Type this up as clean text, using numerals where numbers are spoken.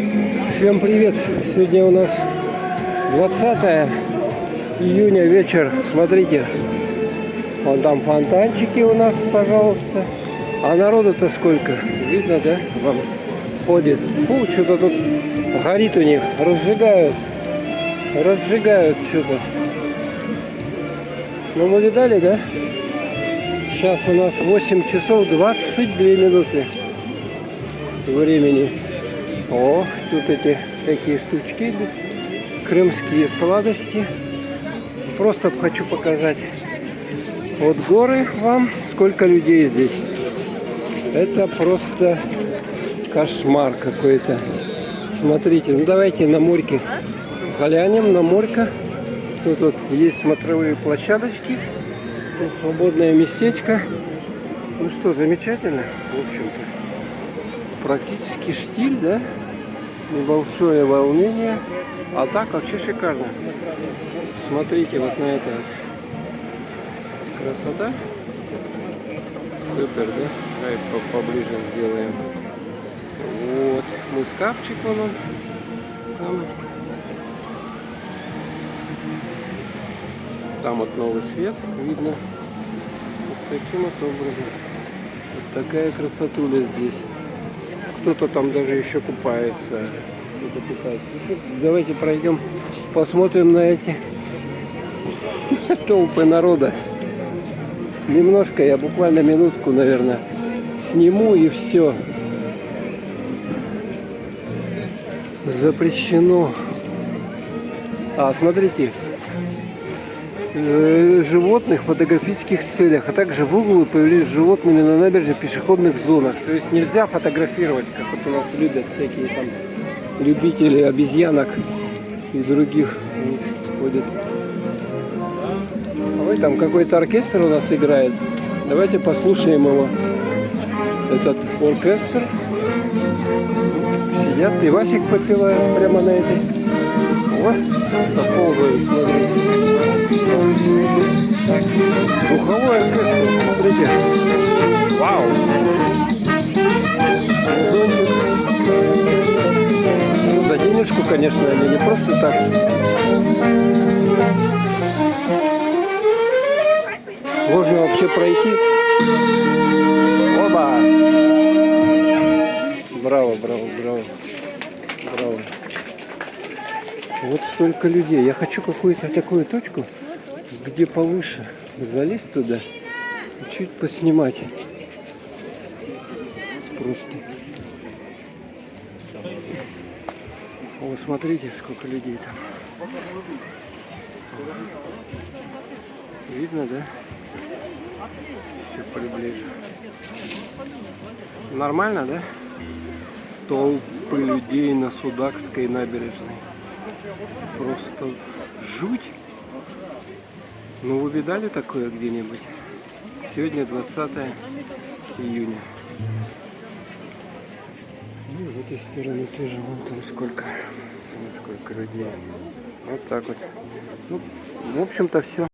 Всем привет! Сегодня у нас 20 июня вечер. Смотрите, вон там фонтанчики у нас, пожалуйста. А народу-то сколько? Видно, да? Вам ходит. Фу, что-то тут горит у них. Разжигают что-то. Ну, вы видали, да? Сейчас у нас 8 часов 22 минуты времени. О, тут эти всякие штучки, крымские сладости. Просто хочу показать. Вот горы вам, сколько людей здесь. Это просто кошмар какой-то. Смотрите, ну давайте на морьке глянем, на морька. Тут есть смотровые площадочки. Тут свободное местечко. Ну что, замечательно, в общем-то. Практически штиль, да? Небольшое волнение. А так вообще шикарно. Смотрите вот на это вот. Красота. Супер, да? Давай поближе сделаем. Вот. Мыскапчик он. Там вот новый свет видно. Вот таким вот образом. Вот такая красотуля здесь. Кто-то там даже еще купается. Кто-то питается. Давайте пройдем, посмотрим на эти толпы народа. Немножко, я буквально минутку, наверное, сниму и все. Запрещено. Смотрите. Животных в фотографических целях, а также выгулы появились с животными на набережных пешеходных зонах. То есть нельзя фотографировать, как вот у нас любят всякие там любители обезьянок и других ходят. Ой, там какой-то оркестр у нас играет. Давайте послушаем его. Этот оркестр. Сидят, пивасик попивают прямо на этой. Вот, поползают, смотрите. Духовой оркестр, смотрите. Вау! Ну, за денежку, конечно, они не просто так. Можно вообще пройти. Оба! Браво, браво, браво. Браво. Вот столько людей. Я хочу какую-то такую точку, где повыше залезть туда и чуть поснимать. Просто. О, смотрите, сколько людей там. Видно, да? Все приближу. Нормально, да? Толпы людей на Судакской набережной. Просто жуть. Ну, вы видали такое где-нибудь? Сегодня 20 июня. Ну, в этой стороне тоже вон там сколько людей. Вот так вот. Ну, в общем-то, все.